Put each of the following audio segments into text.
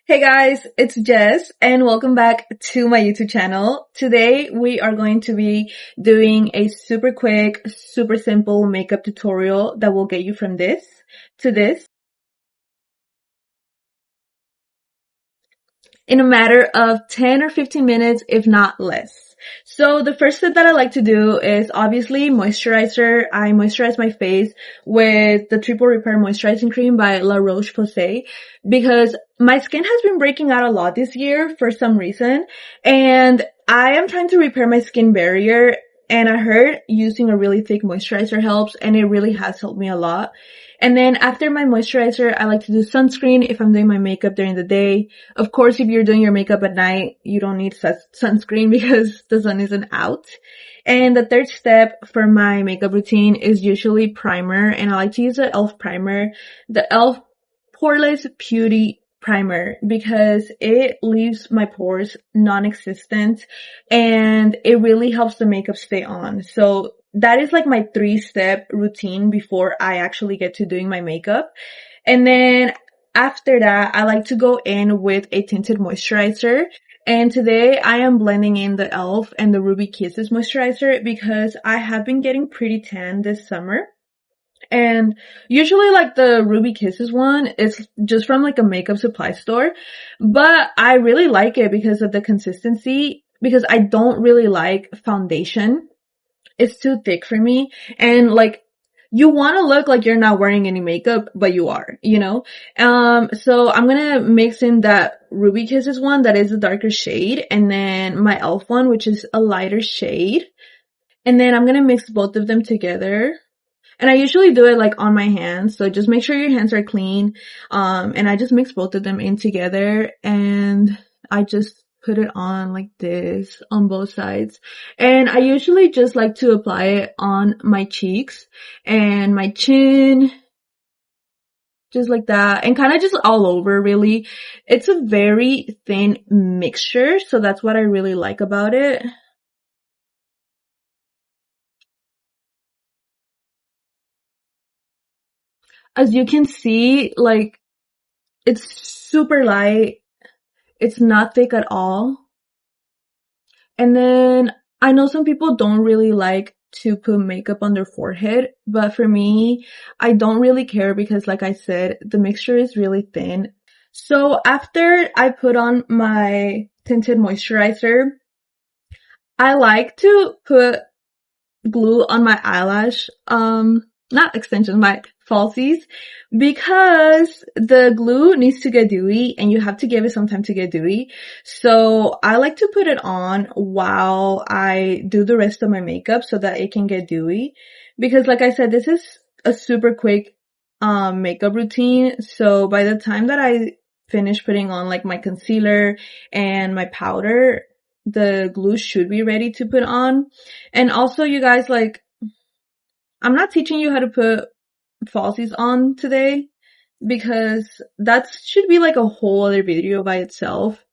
Hey guys, it's Jess and welcome back to my YouTube channel. Today we are going to be doing a super quick, super simple makeup tutorial that will get you from this to this in a matter of 10 or 15 minutes, if not less. So the first step that I like to do is obviously moisturizer. I moisturize my face with the Triple Repair Moisturizing Cream by La Roche-Posay because my skin has been breaking out a lot this year for some reason, and I am trying to repair my skin barrier, and I heard using a really thick moisturizer helps, and it really has helped me a lot. And then after my moisturizer, I like to do sunscreen if I'm doing my makeup during the day. Of course, if you're doing your makeup at night, you don't need sunscreen because the sun isn't out. And the third step for my makeup routine is usually primer, and I like to use the e.l.f. primer, the e.l.f. Poreless Putty primer, because it leaves my pores non-existent and it really helps the makeup stay on. So that is like my 3-step routine before I actually get to doing my makeup. And then after that, I like to go in with a tinted moisturizer. And today I am blending in the e.l.f. and the Ruby Kisses moisturizer because I have been getting pretty tan this summer. And usually like the Ruby Kisses one is just from like a makeup supply store, but I really like it because of the consistency, because I don't really like foundation. It's too thick for me, and like you want to look like you're not wearing any makeup, but you are, you know? So I'm gonna mix in that Ruby Kisses one that is a darker shade, and then my e.l.f. one, which is a lighter shade. And then I'm gonna mix both of them together. And I usually do it like on my hands, so just make sure your hands are clean. And I just mix both of them in together, and I just put it on like this on both sides. And I usually just like to apply it on my cheeks and my chin, just like that, and kind of just all over really. It's a very thin mixture, so that's what I really like about it. As you can see, like, it's super light. It's not thick at all. And then I know some people don't really like to put makeup on their forehead, but for me, I don't really care because like I said, the mixture is really thin. So after I put on my tinted moisturizer, I like to put glue on my eyelash, not extensions, my falsies, because the glue needs to get dewy and you have to give it some time to get dewy. So I like to put it on while I do the rest of my makeup so that it can get dewy, because like I said, this is a super quick makeup routine. So by the time that I finish putting on like my concealer and my powder, the glue should be ready to put on. And also, you guys, like, I'm not teaching you how to put falsies on today because that should be like a whole other video by itself.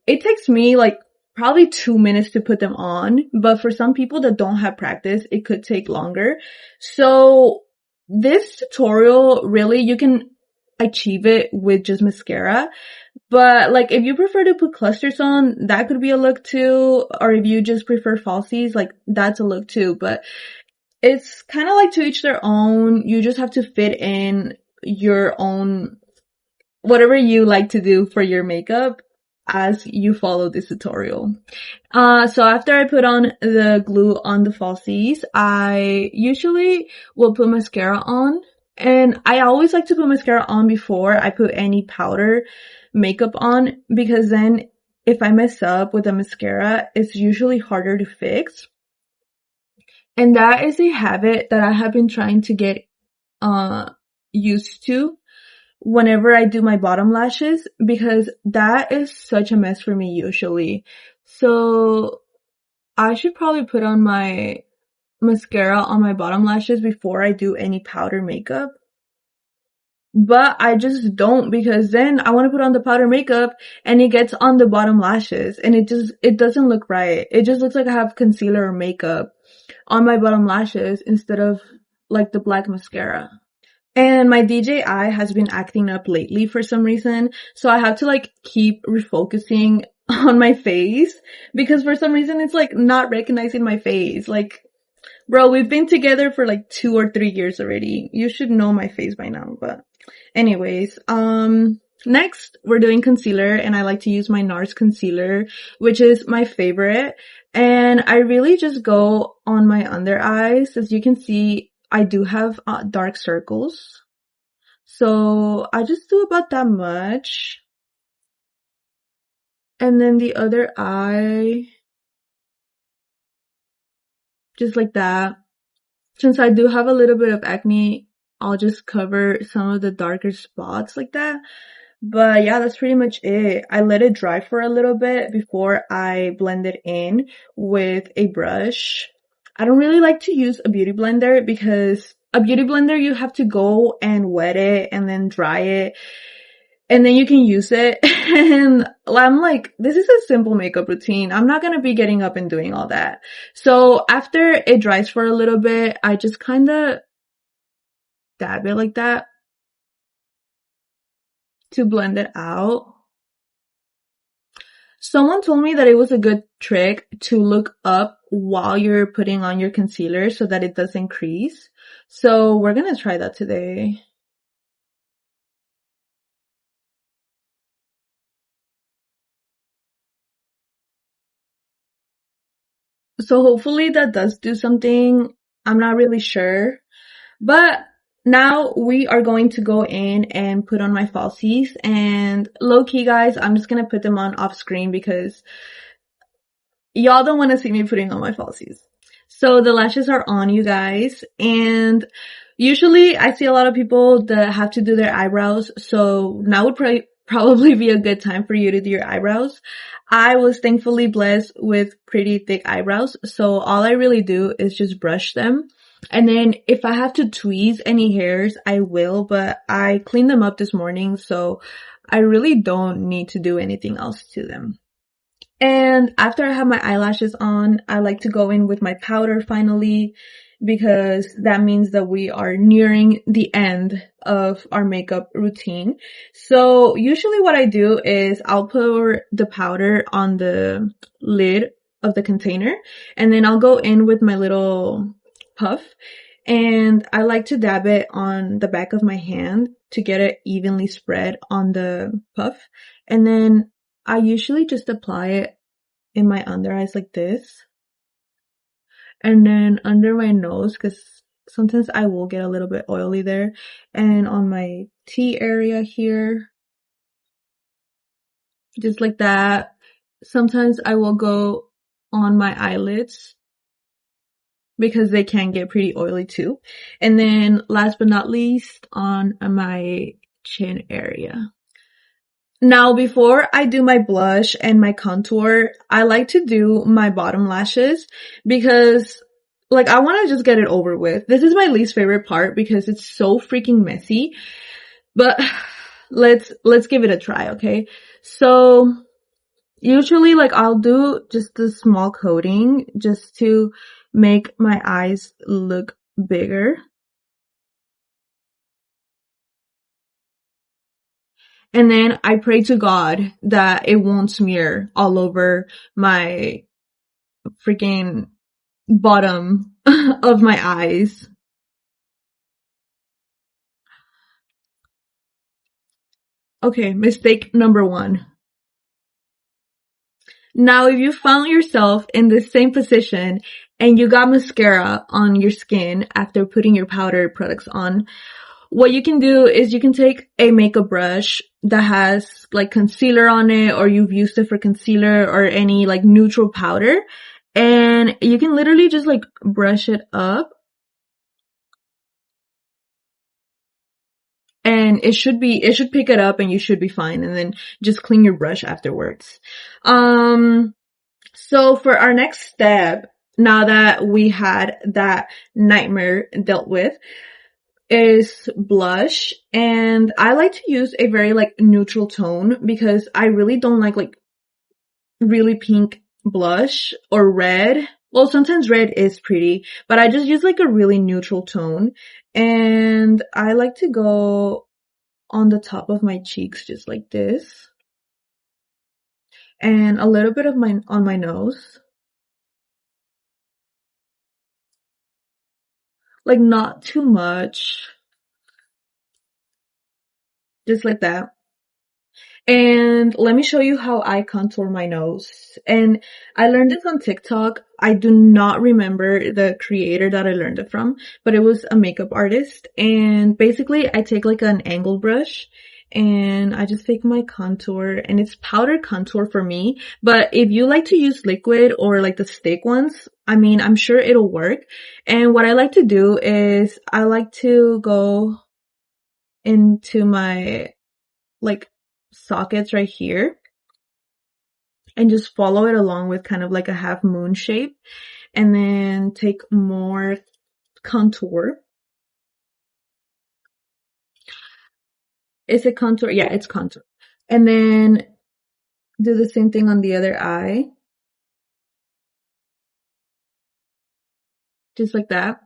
It takes me like probably 2 minutes to put them on, but for some people that don't have practice, it could take longer. So this tutorial, really, you can achieve it with just mascara. But like if you prefer to put clusters on, that could be a look too. Or if you just prefer falsies, like that's a look too. But it's kind of like to each their own. You just have to fit in your own, whatever you like to do for your makeup as you follow this tutorial. So after I put on the glue on the falsies, I usually will put mascara on. And I always like to put mascara on before I put any powder makeup on, because then if I mess up with a mascara, it's usually harder to fix. And that is a habit that I have been trying to get used to whenever I do my bottom lashes, because that is such a mess for me usually. So I should probably put on my mascara on my bottom lashes before I do any powder makeup. But I just don't, because then I want to put on the powder makeup and it gets on the bottom lashes and it doesn't look right. It just looks like I have concealer or makeup on my bottom lashes instead of like the black mascara. And my DJI has been acting up lately for some reason. So I have to like keep refocusing on my face because for some reason it's like not recognizing my face. Like, bro, we've been together for like 2 or 3 years already. You should know my face by now, but anyways, next we're doing concealer and I like to use my NARS concealer, which is my favorite. And I really just go on my under eyes. As you can see, I do have dark circles. So I just do about that much. And then the other eye, just like that. Since I do have a little bit of acne, I'll just cover some of the darker spots like that. But yeah, that's pretty much it. I let it dry for a little bit before I blend it in with a brush. I don't really like to use a beauty blender because a beauty blender, you have to go and wet it and then dry it and then you can use it. And I'm like, this is a simple makeup routine. I'm not going to be getting up and doing all that. So after it dries for a little bit, I just kind of dab it like that to blend it out. Someone told me that it was a good trick to look up while you're putting on your concealer so that it doesn't crease. So we're gonna try that today. So hopefully that does do something. I'm not really sure. But now we are going to go in and put on my falsies. And low key guys, I'm just gonna put them on off screen because y'all don't want to see me putting on my falsies. So the lashes are on, you guys. And usually I see a lot of people that have to do their eyebrows. So now would probably be a good time for you to do your eyebrows. I was thankfully blessed with pretty thick eyebrows. So all I really do is just brush them. And then if I have to tweeze any hairs, I will, but I cleaned them up this morning. So I really don't need to do anything else to them. And after I have my eyelashes on, I like to go in with my powder finally because that means that we are nearing the end of our makeup routine. So usually what I do is I'll pour the powder on the lid of the container and then I'll go in with my little puff and I like to dab it on the back of my hand to get it evenly spread on the puff. And then I usually just apply it in my under eyes like this. And then under my nose, because sometimes I will get a little bit oily there. And on my T area here. Just like that. Sometimes I will go on my eyelids because they can get pretty oily too. And then last but not least on my chin area. Now, before I do my blush and my contour, I like to do my bottom lashes because, like, I want to just get it over with. This is my least favorite part because it's so freaking messy. But let's give it a try, okay? So, usually, like, I'll do just a small coating just to make my eyes look bigger. And then I pray to God that it won't smear all over my freaking bottom of my eyes. Okay, mistake number 1. Now, if you found yourself in the same position and you got mascara on your skin after putting your powder products on, what you can do is you can take a makeup brush that has like concealer on it or you've used it for concealer or any like neutral powder and you can literally just like brush it up and it should pick it up and you should be fine and then just clean your brush afterwards. So for our next step, now that we had that nightmare dealt with, is blush. And I like to use a very like neutral tone because I really don't like really pink blush or red Well, sometimes red is pretty, but I just use like a really neutral tone. And I like to go on the top of my cheeks just like this. And a little bit of on my nose. Like not too much. Just like that. And let me show you how I contour my nose. And I learned this on TikTok. I do not remember the creator that I learned it from, but it was a makeup artist. And basically I take like an angled brush and I just take my contour, and it's powder contour for me. But if you like to use liquid or like the stick ones, I mean, I'm sure it'll work. And what I like to do is I like to go into my like sockets right here and just follow it along with kind of like a half moon shape, and then take more contour. Is it contour? Yeah, it's contour. And then do the same thing on the other eye. Just like that.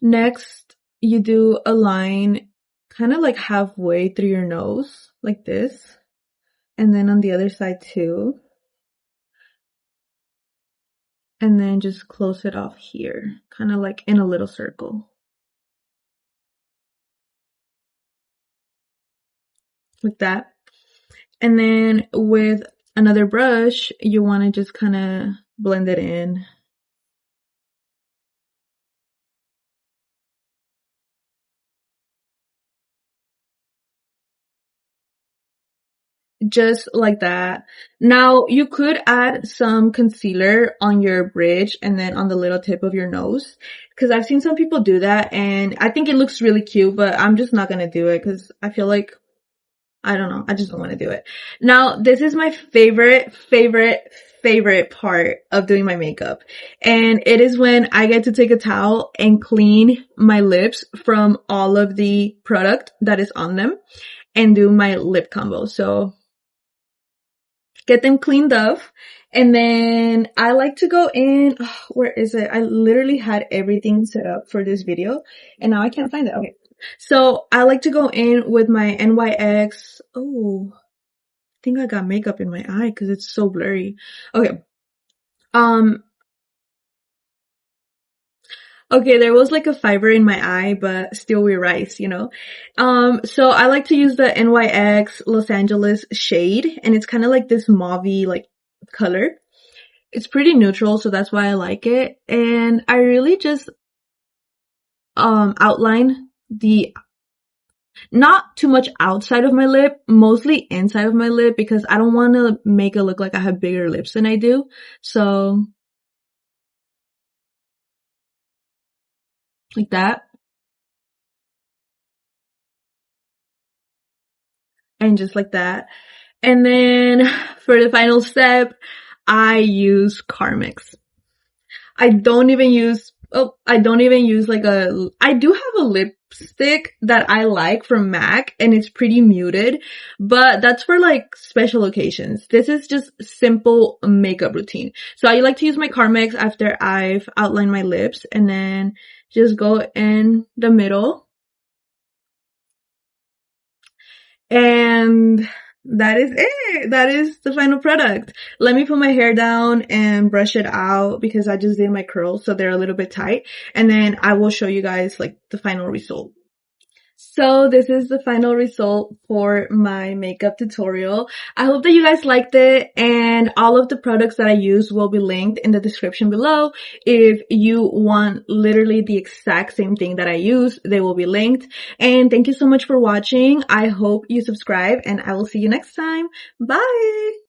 Next, you do a line kind of like halfway through your nose, like this. And then on the other side too. And then just close it off here, kind of like in a little circle. Like that. And then with another brush, you want to just kind of blend it in. Just like that. Now, you could add some concealer on your bridge and then on the little tip of your nose, because I've seen some people do that and I think it looks really cute, but I'm just not gonna do it because I feel like, I don't know, I just don't want to do it. Now, this is my favorite part of doing my makeup. And it is when I get to take a towel and clean my lips from all of the product that is on them and do my lip combo. So get them cleaned up. And then I like to go in, where is it? I literally had everything set up for this video and now I can't find it. Okay. So I like to go in with my NYX. Oh, I think I got makeup in my eye because it's so blurry. Okay. Okay, there was like a fiber in my eye, but still we rise, you know? So I like to use the NYX Los Angeles shade, and it's kind of like this mauvey like color. It's pretty neutral, so that's why I like it. And I really just outline the, not too much outside of my lip, mostly inside of my lip, because I don't want to make it look like I have bigger lips than I do. So like that. And just like that. And then for the final step, I use Carmex. I don't even use like I do have a lipstick that I like from MAC and it's pretty muted, but that's for like special occasions. This is just simple makeup routine. So I like to use my Carmex after I've outlined my lips, and then just go in the middle. And that is it. That is the final product. Let me put my hair down and brush it out because I just did my curls, so they're a little bit tight. And then I will show you guys like the final result. So this is the final result for my makeup tutorial. I hope that you guys liked it, and all of the products that I use will be linked in the description below. If you want literally the exact same thing that I use, they will be linked. And thank you so much for watching. I hope you subscribe, and I will see you next time. Bye!